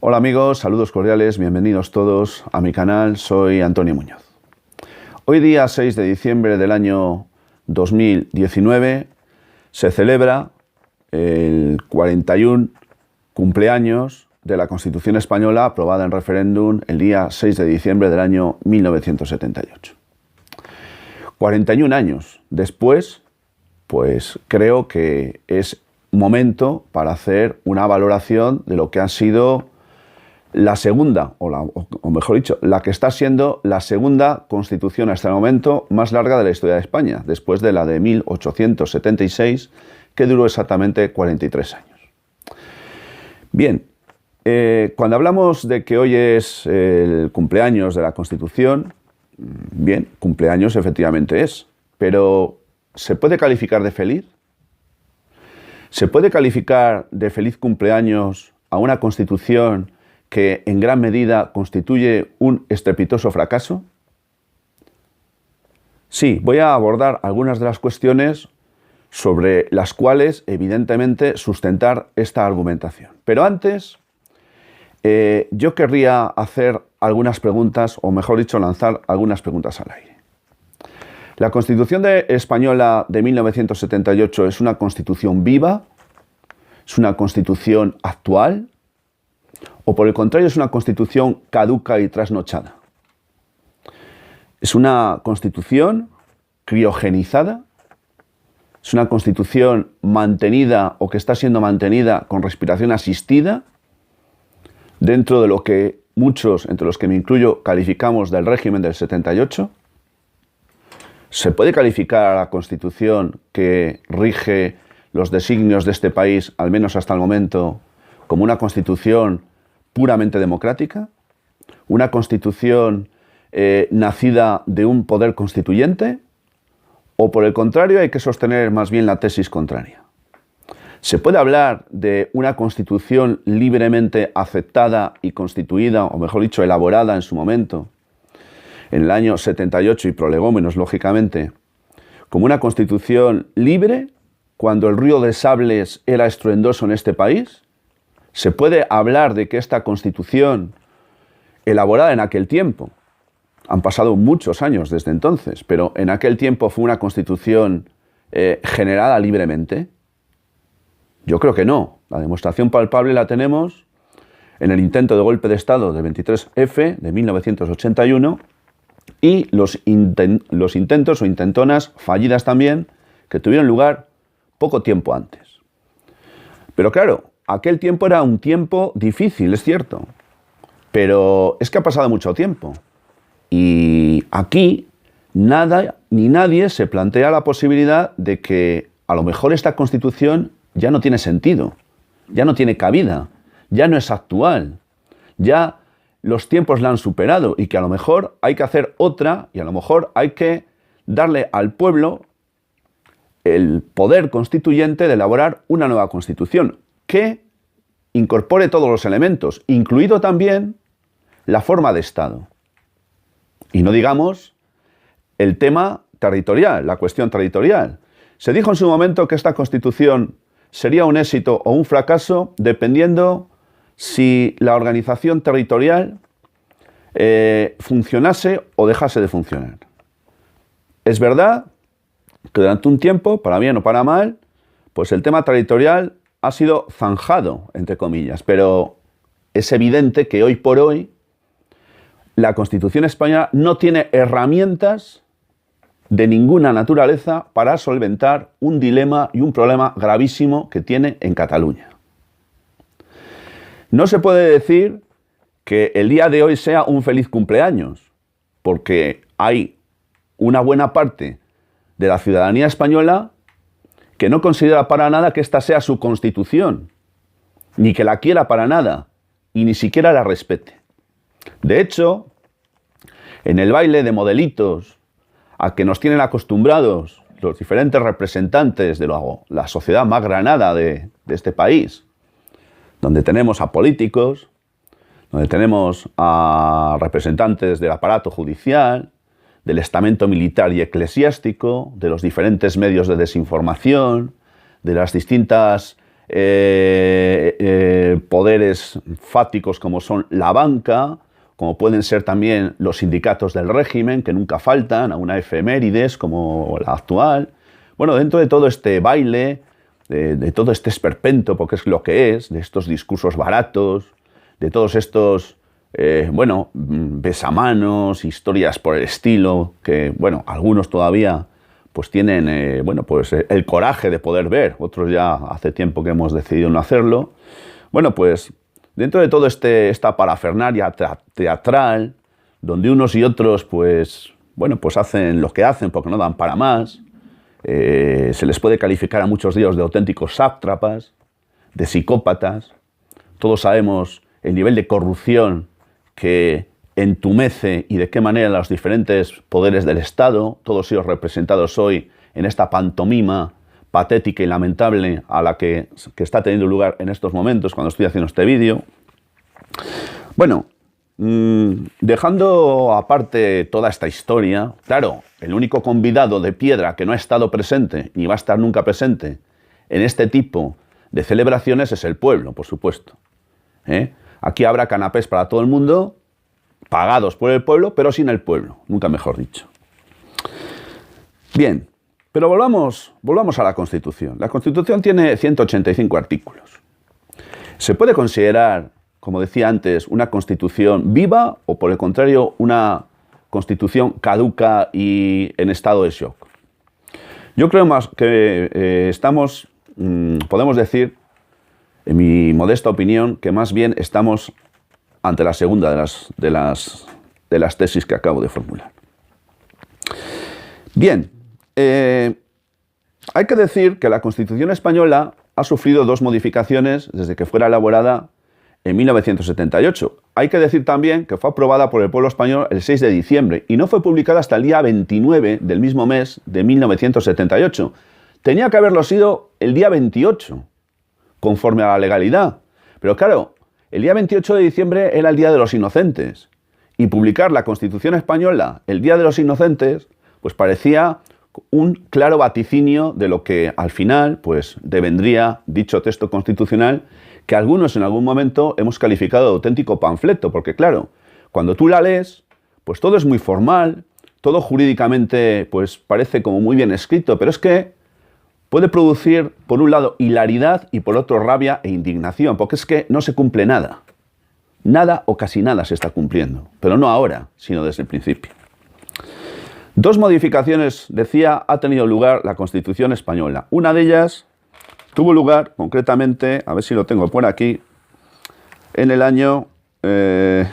Hola amigos, saludos cordiales, bienvenidos todos a mi canal, soy Antonio Muñoz. Hoy día 6 de diciembre del año 2019 se celebra el 41 cumpleaños de la Constitución Española aprobada en referéndum el día 6 de diciembre del año 1978. 41 años después, pues creo que es momento para hacer una valoración de lo que ha sido la segunda, o mejor dicho, la que está siendo la segunda constitución hasta el momento más larga de la historia de España, después de la de 1876, que duró exactamente 43 años. Bien, cuando hablamos de que hoy es el cumpleaños de la Constitución, bien, cumpleaños efectivamente es, pero ¿se puede calificar de feliz? ¿Se puede calificar de feliz cumpleaños a una Constitución que en gran medida constituye un estrepitoso fracaso? Sí, voy a abordar algunas de las cuestiones sobre las cuales, evidentemente, sustentar esta argumentación. Pero antes, yo querría hacer algunas preguntas, o mejor dicho, lanzar algunas preguntas al aire. ¿La Constitución española de 1978 es una Constitución viva? ¿Es una Constitución actual? ¿O por el contrario es una Constitución caduca y trasnochada? ¿Es una Constitución criogenizada? ¿Es una Constitución mantenida o que está siendo mantenida con respiración asistida dentro de lo que muchos, entre los que me incluyo, calificamos del régimen del 78? ¿Se puede calificar a la Constitución que rige los designios de este país, al menos hasta el momento, como una Constitución puramente democrática? ¿Una Constitución nacida de un poder constituyente? ¿O por el contrario hay que sostener más bien la tesis contraria? ¿Se puede hablar de una Constitución libremente aceptada y constituida, o mejor dicho, elaborada en su momento, en el año 78 y prolegómenos, lógicamente, como una Constitución libre cuando el río de sables era estruendoso en este país? ¿Se puede hablar de que esta Constitución, elaborada en aquel tiempo, han pasado muchos años desde entonces, pero en aquel tiempo fue una Constitución generada libremente? Yo creo que no. La demostración palpable la tenemos en el intento de golpe de Estado del 23F de 1981 y los intentos o intentonas fallidas también que tuvieron lugar poco tiempo antes. Pero claro, aquel tiempo era un tiempo difícil, es cierto, pero es que ha pasado mucho tiempo. Y aquí nada ni nadie se plantea la posibilidad de que a lo mejor esta Constitución ya no tiene sentido, ya no tiene cabida, ya no es actual, ya los tiempos la han superado y que a lo mejor hay que hacer otra y a lo mejor hay que darle al pueblo el poder constituyente de elaborar una nueva Constitución que incorpore todos los elementos, incluido también la forma de Estado. Y no digamos el tema territorial, la cuestión territorial. Se dijo en su momento que esta Constitución sería un éxito o un fracaso dependiendo si la organización territorial funcionase o dejase de funcionar. Es verdad que durante un tiempo, para bien o para mal, pues el tema territorial ha sido zanjado, entre comillas, pero es evidente que hoy por hoy la Constitución española no tiene herramientas de ninguna naturaleza para solventar un dilema y un problema gravísimo que tiene en Cataluña. No se puede decir que el día de hoy sea un feliz cumpleaños, porque hay una buena parte de la ciudadanía española que no considera para nada que esta sea su Constitución, ni que la quiera para nada, y ni siquiera la respete. De hecho, en el baile de modelitos a que nos tienen acostumbrados los diferentes representantes de la sociedad más granada de este país, donde tenemos a políticos, donde tenemos a representantes del aparato judicial, del estamento militar y eclesiástico, de los diferentes medios de desinformación, de las distintas poderes fácticos como son la banca, como pueden ser también los sindicatos del régimen, que nunca faltan a una efemérides como la actual. Bueno, dentro de todo este baile, de todo este esperpento, porque es lo que es, de estos discursos baratos, de todos estos, besamanos, historias por el estilo, que, bueno, algunos todavía pues tienen, el coraje de poder ver, otros ya hace tiempo que hemos decidido no hacerlo. Bueno, pues dentro de todo esta parafernalia teatral, donde unos y otros, pues hacen lo que hacen porque no dan para más, se les puede calificar a muchos de ellos de auténticos sátrapas, de psicópatas. Todos sabemos el nivel de corrupción que entumece y de qué manera los diferentes poderes del Estado, todos ellos representados hoy en esta pantomima patética y lamentable a la que está teniendo lugar en estos momentos cuando estoy haciendo este vídeo. Bueno, dejando aparte toda esta historia, claro, el único convidado de piedra que no ha estado presente ni va a estar nunca presente en este tipo de celebraciones es el pueblo, por supuesto. Aquí habrá canapés para todo el mundo, pagados por el pueblo, pero sin el pueblo, nunca mejor dicho. Bien, pero volvamos a la Constitución. La Constitución tiene 185 artículos. ¿Se puede considerar, como decía antes, una Constitución viva o, por el contrario, una Constitución caduca y en estado de shock? Yo creo más que podemos decir, en mi modesta opinión, que más bien estamos ante la segunda de las tesis que acabo de formular. Bien, hay que decir que la Constitución española ha sufrido dos modificaciones desde que fuera elaborada en 1978. Hay que decir también que fue aprobada por el pueblo español el 6 de diciembre y no fue publicada hasta el día 29 del mismo mes de 1978. Tenía que haberlo sido el día 28, conforme a la legalidad. Pero claro, el día 28 de diciembre era el Día de los Inocentes y publicar la Constitución española el Día de los Inocentes pues parecía un claro vaticinio de lo que al final pues devendría dicho texto constitucional, que algunos en algún momento hemos calificado de auténtico panfleto, porque claro, cuando tú la lees, pues todo es muy formal, todo jurídicamente pues parece como muy bien escrito, pero es que puede producir, por un lado, hilaridad y por otro, rabia e indignación, porque es que no se cumple nada. Nada o casi nada se está cumpliendo, pero no ahora, sino desde el principio. Dos modificaciones, decía, ha tenido lugar la Constitución española. Una de ellas tuvo lugar, concretamente, a ver si lo tengo por aquí, en el año... la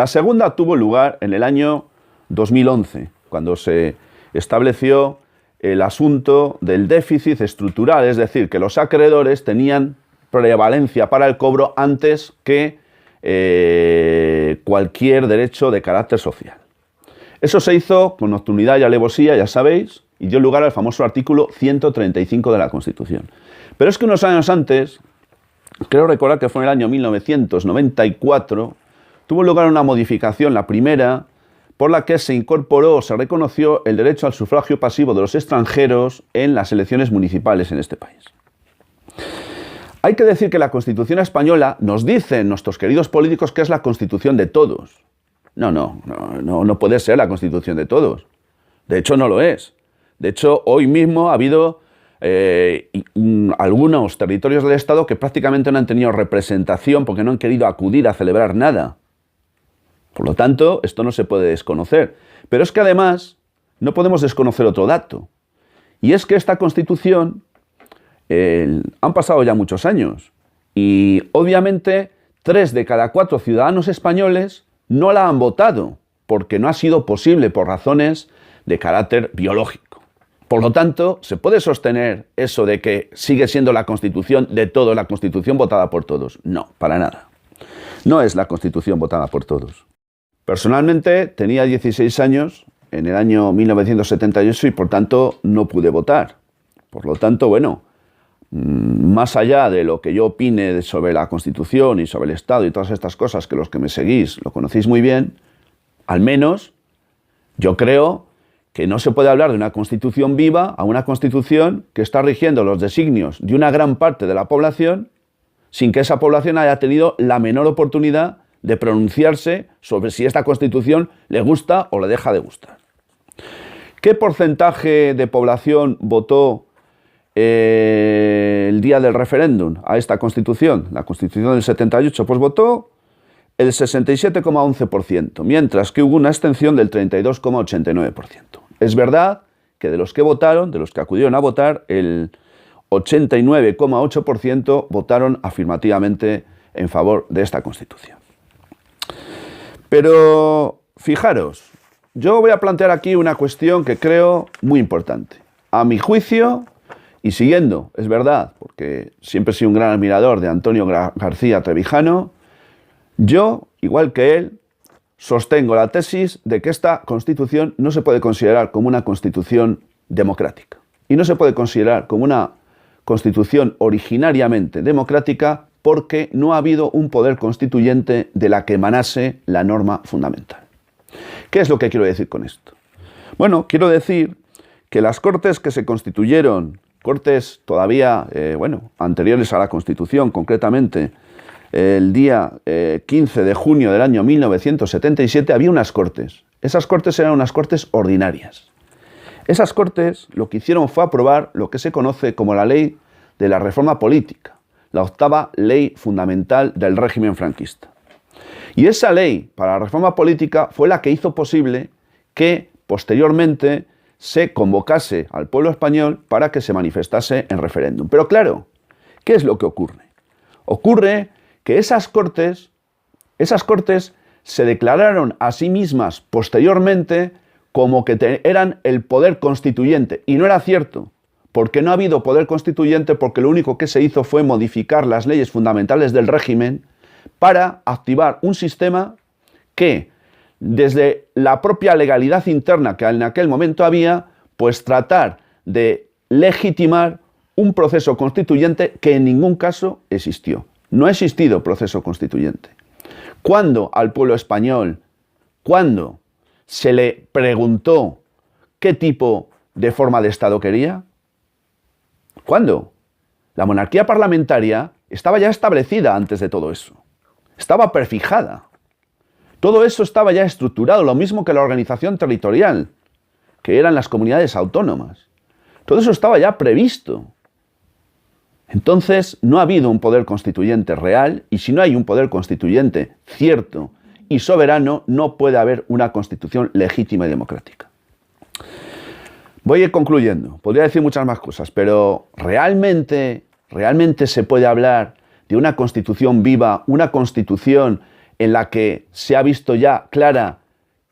segunda tuvo lugar en el año 2011, cuando se estableció el asunto del déficit estructural, es decir, que los acreedores tenían prevalencia para el cobro antes que cualquier derecho de carácter social. Eso se hizo con nocturnidad y alevosía, ya sabéis, y dio lugar al famoso artículo 135 de la Constitución. Pero es que unos años antes, creo recordar que fue en el año 1994, tuvo lugar una modificación, la primera, por la que se incorporó o se reconoció el derecho al sufragio pasivo de los extranjeros en las elecciones municipales en este país. Hay que decir que la Constitución española, nos dicen nuestros queridos políticos, que es la Constitución de todos. No puede ser la Constitución de todos. De hecho, no lo es. De hecho, hoy mismo ha habido algunos territorios del Estado que prácticamente no han tenido representación porque no han querido acudir a celebrar nada. Por lo tanto, esto no se puede desconocer. Pero es que además no podemos desconocer otro dato. Y es que esta Constitución han pasado ya muchos años. Y obviamente 3 de cada 4 ciudadanos españoles no la han votado porque no ha sido posible por razones de carácter biológico. Por lo tanto, ¿se puede sostener eso de que sigue siendo la Constitución de todos, la Constitución votada por todos? No, para nada. No es la Constitución votada por todos. Personalmente tenía 16 años en el año 1978 y por tanto no pude votar. Por lo tanto, bueno, más allá de lo que yo opine sobre la Constitución y sobre el Estado y todas estas cosas que los que me seguís lo conocéis muy bien, al menos yo creo que no se puede hablar de una constitución viva a una constitución que está rigiendo los designios de una gran parte de la población sin que esa población haya tenido la menor oportunidad de pronunciarse sobre si esta constitución le gusta o le deja de gustar. ¿Qué porcentaje de población votó el día del referéndum a esta constitución? La constitución del 78, pues votó el 67,11%, mientras que hubo una abstención del 32,89%. Es verdad que de los que votaron, de los que acudieron a votar, el 89,8% votaron afirmativamente en favor de esta Constitución. Pero fijaros, yo voy a plantear aquí una cuestión que creo muy importante. A mi juicio, y siguiendo, es verdad, porque siempre he sido un gran admirador de Antonio García Trevijano, yo, igual que él, sostengo la tesis de que esta Constitución no se puede considerar como una Constitución democrática. Y no se puede considerar como una Constitución originariamente democrática porque no ha habido un poder constituyente de la que emanase la norma fundamental. ¿Qué es lo que quiero decir con esto? Bueno, quiero decir que las Cortes que se constituyeron, Cortes todavía, anteriores a la Constitución, concretamente, el día 15 de junio del año 1977 había unas Cortes. Esas Cortes eran unas Cortes ordinarias. Esas Cortes lo que hicieron fue aprobar lo que se conoce como la Ley de la Reforma Política, la octava ley fundamental del régimen franquista. Y esa ley para la reforma política fue la que hizo posible que posteriormente se convocase al pueblo español para que se manifestase en referéndum. Pero claro, ¿qué es lo que ocurre? Ocurre que esas Cortes se declararon a sí mismas posteriormente como que eran el poder constituyente. Y no era cierto, porque no ha habido poder constituyente, porque lo único que se hizo fue modificar las leyes fundamentales del régimen para activar un sistema que, desde la propia legalidad interna que en aquel momento había, pues tratar de legitimar un proceso constituyente que en ningún caso existió. No ha existido proceso constituyente. ¿Cuándo al pueblo español, cuándo se le preguntó qué tipo de forma de Estado quería? ¿Cuándo? La monarquía parlamentaria estaba ya establecida antes de todo eso. Estaba prefijada. Todo eso estaba ya estructurado, lo mismo que la organización territorial, que eran las comunidades autónomas. Todo eso estaba ya previsto. Entonces, no ha habido un poder constituyente real, y si no hay un poder constituyente cierto y soberano, no puede haber una constitución legítima y democrática. Voy a ir concluyendo. Podría decir muchas más cosas, pero ¿realmente se puede hablar de una constitución viva, una constitución en la que se ha visto ya clara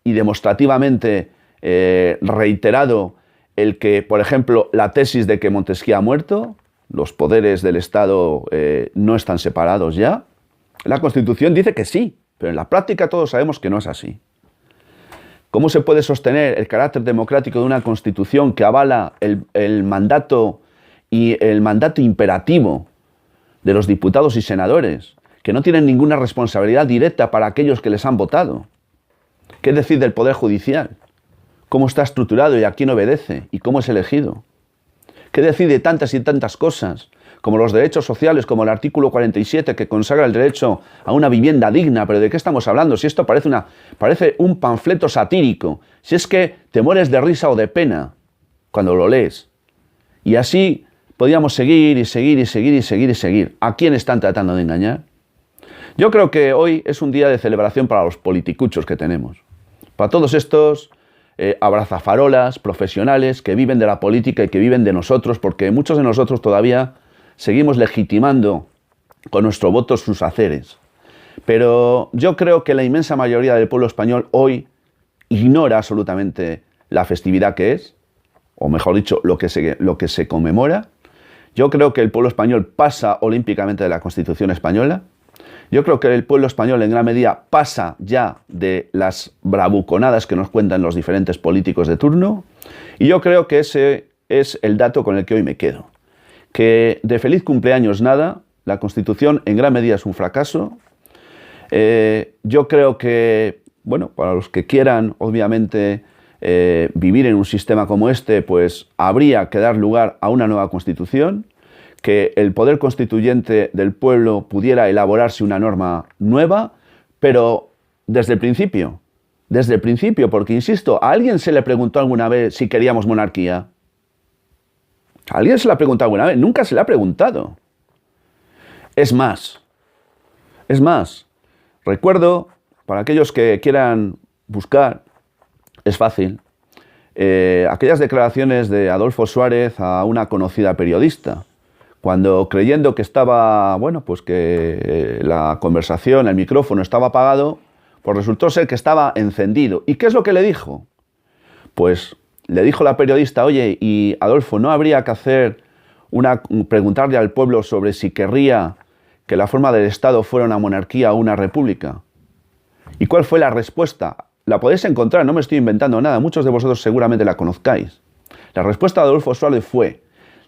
y demostrativamente reiterado el que, por ejemplo, la tesis de que Montesquieu ha muerto, los poderes del Estado no están separados ya? La Constitución dice que sí, pero en la práctica todos sabemos que no es así. ¿Cómo se puede sostener el carácter democrático de una Constitución que avala el mandato y el mandato imperativo de los diputados y senadores, que no tienen ninguna responsabilidad directa para aquellos que les han votado? ¿Qué decir del Poder Judicial? ¿Cómo está estructurado y a quién obedece? ¿Y cómo es elegido? ¿Qué decir de tantas y tantas cosas, como los derechos sociales, como el artículo 47 que consagra el derecho a una vivienda digna? ¿Pero de qué estamos hablando? Si esto parece un panfleto satírico, si es que te mueres de risa o de pena cuando lo lees. Y así podríamos seguir y seguir y seguir y seguir y seguir. ¿A quién están tratando de engañar? Yo creo que hoy es un día de celebración para los politicuchos que tenemos. Para todos estos abrazafarolas profesionales que viven de la política y que viven de nosotros, porque muchos de nosotros todavía seguimos legitimando con nuestro voto sus haceres. Pero yo creo que la inmensa mayoría del pueblo español hoy ignora absolutamente la festividad que es, o mejor dicho, lo que se conmemora. Yo creo que el pueblo español pasa olímpicamente de la Constitución española. Yo creo que el pueblo español en gran medida pasa ya de las bravuconadas que nos cuentan los diferentes políticos de turno. Y yo creo que ese es el dato con el que hoy me quedo. Que de feliz cumpleaños nada, la Constitución en gran medida es un fracaso. Yo creo que, bueno, para los que quieran, obviamente, vivir en un sistema como este, pues habría que dar lugar a una nueva Constitución, que el poder constituyente del pueblo pudiera elaborarse una norma nueva, pero desde el principio, porque insisto, ¿a alguien se le preguntó alguna vez si queríamos monarquía? ¿A alguien se le ha preguntado alguna vez? Nunca se le ha preguntado. Es más, recuerdo, para aquellos que quieran buscar, es fácil, aquellas declaraciones de Adolfo Suárez a una conocida periodista, cuando creyendo que estaba, bueno, pues que la conversación, el micrófono estaba apagado, pues resultó ser que estaba encendido. ¿Y qué es lo que le dijo? Pues le dijo la periodista, oye, y Adolfo, ¿no habría que hacer preguntarle al pueblo sobre si querría que la forma del Estado fuera una monarquía o una república? ¿Y cuál fue la respuesta? La podéis encontrar, no me estoy inventando nada, muchos de vosotros seguramente la conozcáis. La respuesta de Adolfo Suárez fue: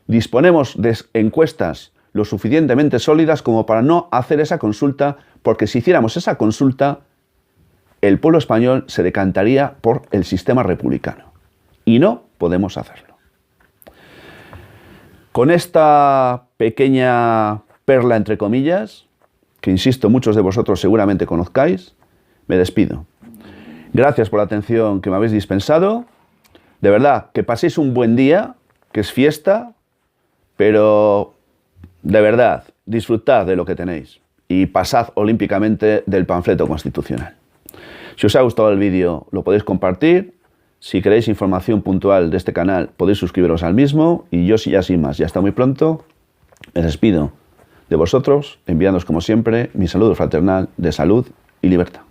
disponemos de encuestas lo suficientemente sólidas como para no hacer esa consulta, porque si hiciéramos esa consulta, el pueblo español se decantaría por el sistema republicano. Y no podemos hacerlo. Con esta pequeña perla, entre comillas, que insisto, muchos de vosotros seguramente conozcáis, me despido. Gracias por la atención que me habéis dispensado. De verdad, que paséis un buen día, que es fiesta, pero de verdad, disfrutad de lo que tenéis y pasad olímpicamente del panfleto constitucional. Si os ha gustado el vídeo, lo podéis compartir. Si queréis información puntual de este canal, podéis suscribiros al mismo. Y yo, ya sin más, ya hasta muy pronto, me despido de vosotros, enviándoos como siempre mi saludo fraternal de salud y libertad.